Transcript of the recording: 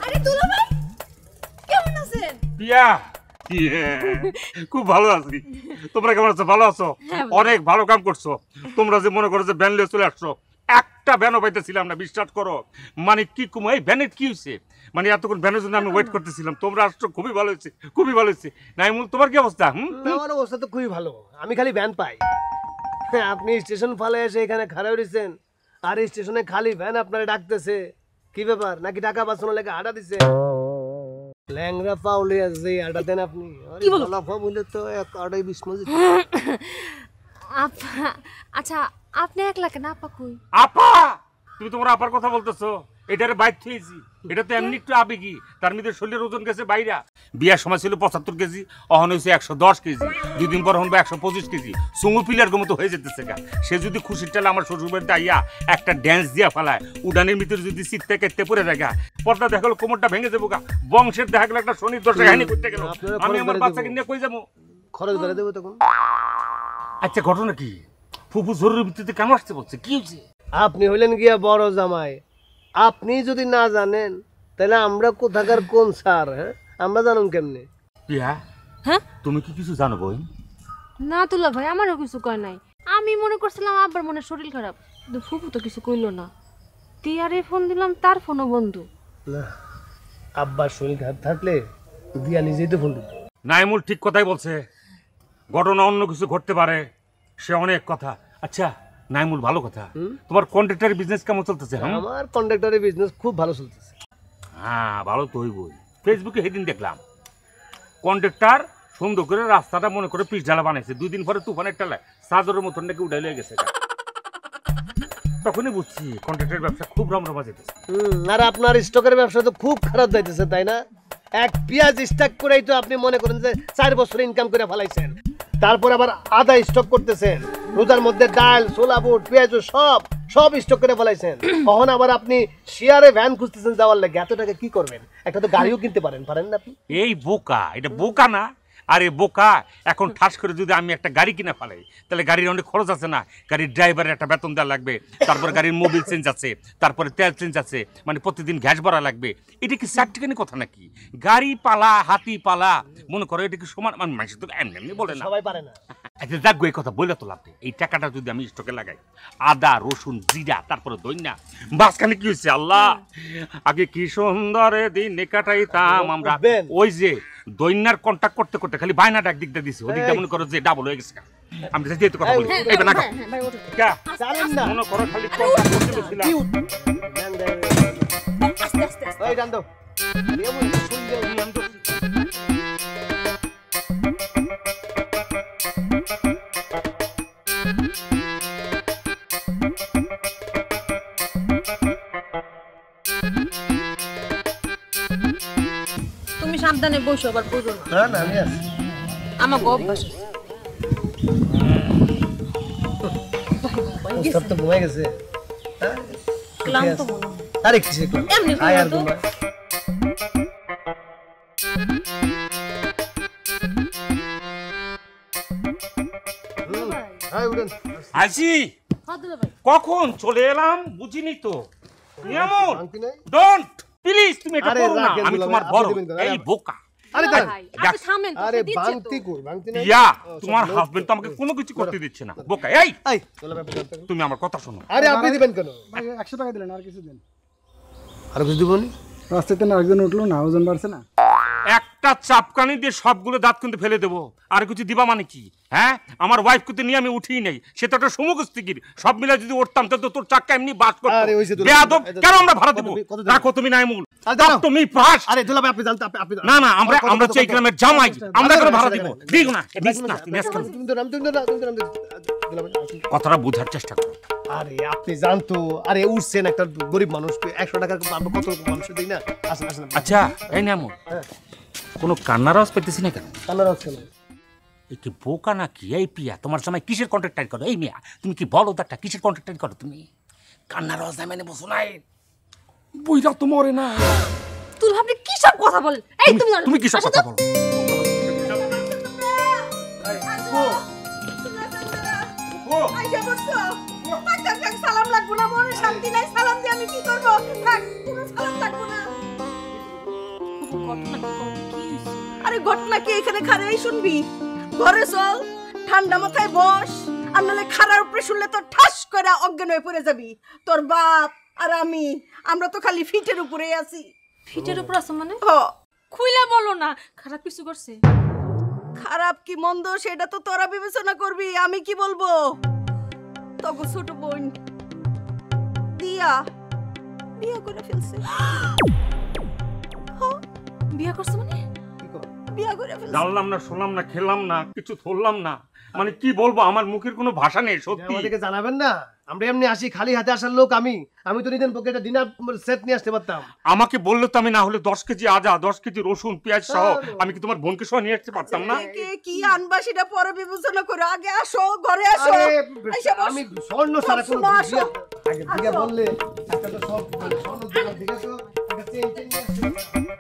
আরে দুলা ভাই কেমন আছেন? পিয়া খুব ভালো আছি। তোমরা কেমন আছো? ভালো আছো? অনেক ভালো কাম করছো। তোমরা যে মনে করো যে ভ্যান লিয়ে চলে আসছো, একটা ভ্যানও পাইতেছিলাম না, বিশ্বাস করো। মানে কি কুম এই ভ্যানের কি হয়েছে, মানে এতক্ষণ ভ্যানের জন্য আমি ওয়েট করতেছিলাম। তোমরা আসছো, খুবই ভালো হয়েছে, খুবই ভালো হয়েছে। নাইমুল তোমার কি অবস্থা? আমার অবস্থা তো খুবই ভালো, আমি খালি ভ্যান পাই। আপনি স্টেশন ফালে এসে এখানে খাড়া রয়েছেন, আর স্টেশনে খালি ভ্যান আপনারা ডাকতেছে, কি ব্যাপার? নাকি টাকা বাঁচানোর লেগে আডা দিছে? ল্যাংরা পাউলে আছে আডা দেন আপনি? কি বলো? লাফা বলে তো এক আড়াই 20 মজি। আচ্ছা আপনি একলা কেন? আপা কই? আপা? তুমি তোমার আপার কথা বলতেছো? এটারে বাইর থইছি, এটা তো এমনি একটু আবেগি। তার মধ্যে শরীরের ওজন গেছে বাইরা। বিয়ার সময় ছিল 75 কেজি, অহন হয়েছে 110 কেজি, 2 দিন পর হনবে 125 কেজি। সুমু পিলার মতো হয়ে যেতেছে গা। সে যদি খুশির টালে আমার শ্বশুর বাড়িতে আইয়া একটা ড্যান্স দিয়া ফেলায়, উডানের ভিতরে যদি চিত্তে কেটে পড়ে যায়, পর্দা দেখা গেলো কোমরটা ভেঙে যাবো গা। বংশের দেখা গেলো একটা শনির দশা কাহিনী করতে গেল। আমি আমার বাচ্চাকে নিয়ে কই যাবো? খরচ বেড়ে দেবো তখন। আচ্ছা ঘটনা কি? ফুফু জরুরি ভিত্তিতে কেন আসতে বলছে? কি হয়েছে? আপনি হইলেন গিয়া বড় জামাই, আপনি যদি না জানেন তাহলে আমরা কোথাকার কোন স্যার? হ্যাঁ, আমরা জানুন কেমনে? পিয়া, হ্যাঁ তুমি কি কিছু জানো বই? না দুলা ভাই, আমারও কিছু কয় নাই। আমি মনে করছিলাম আব্বার মনে শরীর খারাপ, কিন্তু ফুফু তো কিছু কইলো না। টিয়ারে ফোন দিলাম, তার ফোনও বন্ধ। না, আব্বার শরীর খারাপ থাকলে দিয়া নিজেই তো ফোন দিত। নাইমুল ঠিক কথাই বলছে, ঘটনা অন্য কিছু ঘটতে পারে, সে অনেক কথা। আচ্ছা নাইমুল, ভালো কথা, তোমার কন্ট্রাক্টরের বিজনেস কেমন চলতেছে? আমার কন্ট্রাক্টরের বিজনেস খুব ভালো চলতেছে। হ্যাঁ ভালো তো হইবই। ফেসবুকে সেদিন দেখলাম কন্ট্রাক্টর সুন্দর করে রাস্তাটা মনে করে পিচ ঢালা বানাইছে, 2 দিন পরে তুফানের টেলায় চাদরের মতন নাকি উঠাই লয়ে গেছে। তখনই বুঝছি কন্ট্রাক্টরের ব্যবসা খুব রমরমা যেতেছে। আর আপনার স্টকের ব্যবসা তো খুব খারাপ যাইতেছে, তাই না? এক পেঁয়াজ স্টক করেই তো আপনি মনে করেন যে 4 বছর ইনকাম করে ফেলাইছেন, তারপর আবার আদা স্টক করতেছেন, রোজার মধ্যে ডাল, ছোলা বুট, পেঁয়াজ সব স্টক করে ফেলাইছেন। তখন আবার আপনি শেয়ারে ভ্যান খুঁজতেছেন যাওয়ার লাগে। এত টাকা কি করবেন? একটা তো গাড়িও কিনতে পারেন না আপনি? এই বোকা, এটা বোকা না? আরে বোকা, এখন ঠাস করে যদি আমি একটা গাড়ি কিনে ফেলাই, তাহলে গাড়ির অনেক খরচ আছে না? গাড়ির ড্রাইভারের একটা বেতন দেওয়া লাগবে, তারপরে গাড়ির মোবিল চেঞ্জ আছে, তারপরে তেল চেঞ্জ আছে, মানে প্রতিদিন গ্যাস ভরা লাগবে। এটা কি সার্টিফিকেটের কথা নাকি? গাড়ি পালা, হাতি পালা, মনে করো এটা কি সমান? মানে মানুষ তো এমনি বলে না, সবাই পারে না। আচ্ছা যাক, এই কথা বলে তো লাভ নেই। এই টাকাটা যদি আমি স্টকে লাগাই, আদা, রসুন, জিরা, তারপরে দইনা, মাঝখানে কি হয়েছে আল্লাহ, আগে কি সুন্দর দিন কাটাইতাম আমরা। ওই যে দৈন্যার কন্ট্যাক্ট করতে করতে খালি বায়নাটা একদিক দিয়ে দিছি, ওদিকটা মনে করো যে ডাবল হয়ে গেছে। আমি যেহেতু কথা বলি, এই না জানেন না মনে করো খালি কন্ট্যাক্ট করতে বলছিলাম। আস্তে আস্তে আস্তে। এই জান দাও। তুমি সাবধানে বসো, আবার পড়ো না। না না, আমি আছি। আমার অভ্যাস আছে। সব তো ঘুমাই গেছে। ক্লান্ত মনে হয়। আরে কিসে ক্লান্ত? এমনি আয় আর ঘুমাতো। ঘুমা। হাই উঠেন। আসি হ্যাঁ দুলা ভাই। কখন চলে এলাম বুঝিনি তো। এমন শান্তি নাই? ডোন্ট প্লিজ, তুমি এটা আরে করো না, রাখেন আমি দুলা তোমার ভাই, বড়। আপনি দিবেন কেন? এই বোকা, আরে দুলা দাঁড়ান। ভাই, আপনি থামেন তো, আরে সে দিচ্ছে তো। বাংতি কই? বাংতি নাই? ইয়া তোমার হাজবেন্ড তো আমাকে কোনো কিছু করতে দিচ্ছে না। বোকা, এই আই দুলা ভাই বলতে। তুমি আমার কথা শোনো। আরে আপনি দিবেন কেন? ভাই 100 টাকা দিলেন, আর কিছু দেন। আর কিছু দিবনি? রাস্তাতে না একজন উঠলো না, ওজন বাড়ছে না। একটা চাপকানি দিয়ে সবগুলো দাঁত কিন্তু ফেলে দেবো। আর কিছু দিবা মানে কি? হ্যাঁ, আমার ওয়াইফ কুতে নিয়ে আমি উঠিই নাই, সে তো একটা সমুখস্থিকির। সব মিলে যদি উঠতাম তো তোর চাক্কা এমনি বাস করতো। আরে ওইসে দুলা- বেয়াদব, কেন আমরা ভাড়া দিব? কত দিন? রাখো তুমি নাইমুল, আরে দাঁড়াও। তুমি পাস। আরে দুলা ভাই আপনি জানতে আপনি না না, আমরা চাই গ্রামের জামাই, আমরা কেন ভাড়া দিব? দিও না, দিস না, তুমি তো নাম দুলা ভাই। কথাটা বোঝার চেষ্টা করো। আরে আপনি জানতো, আরে উঠছেন একটা গরিব মানুষ, 100 টাকা আমরা কত মানুষ দেই না? আসেন আসেন। আচ্ছা এই নামুল, হ্যাঁ, কোনো কান্নার আওয়াজ পেতেছি না কেন? কান্নার হচ্ছে না। এই কি বোকা নাকি? এই প্রিয়া, তোমার সময় কিসের কন্ট্রাক্টার করো? এই মিয়া, তুমি কি বলো দাটা কিসের কন্ট্রাক্টার করো তুমি? কান্নার আওয়াজ নাই মানে বসো নাই, বইরা তো মরে না। দুলা ভাই কি সব কথা বলেন? এই তুমি কি সব কথা বলো? আইসা বসছো? ডাক্তার সালাম লাগবো না, মনে শান্তি নাই, সালাম দিয়ে আমি কি করবো? থাক, কোনো সালাম লাগবো না। ঘটনা কি কও, কি হইছে? আরে ঘটনা কি এখানে খারাই শুনবি? ঘরে চল, ঠান্ডা মাথায় বস, আর নাহলে খারার উপরে শুনলে তো ঠাস করে অজ্ঞান হয়ে পড়ে যাবি। তোর বাপ আর আমরা তো খালি ফিটের উপরেই আছি। ফিটের উপর আছে মানে? হ, খুইলা বলো না, খারাপ কিছু করছে? খারাপ কি মন্দ সেটা তো তোরা বিবেচনা করবি, আমি কি বলবো? তখন ছোট বোন দিয়া বিয়ে করে ফেলছে। বিয়া করছে মানে? বিয়ে করে ফেলছে। জানলাম না, শুনলাম না, খেলাম না, কিছু ধরলাম না, মানে কি বলবো, আমার মুখের কোনো ভাষা নেই সত্যি। আমাদেরকে জানাবেন না, আমরা এমনি আসি, খালি হাতে আসার লোক আমি তো নিজের পক্ষে একটা ডিনার সেট নিয়ে আসতে পারতাম। আমাকে বললে তো আমি না হলে 10 কেজি আদা, 10 কেজি রসুন, পেঁয়াজ সহ আমি কি তোমার বোনকে সহ নিয়ে আসতে পারতাম না? কে কি আনবা সেটা পরে বিবেচনা করে, আগে আসো, ঘরে আসো। আরে, আইসা বস। আমি স্বর্ণ সারা কোনো সবসময় আসো। আগে দিকে বললে একটা তো সব স্বর্ণ দিকে তো একটা চেইন নিয়ে আসতে পারতাম।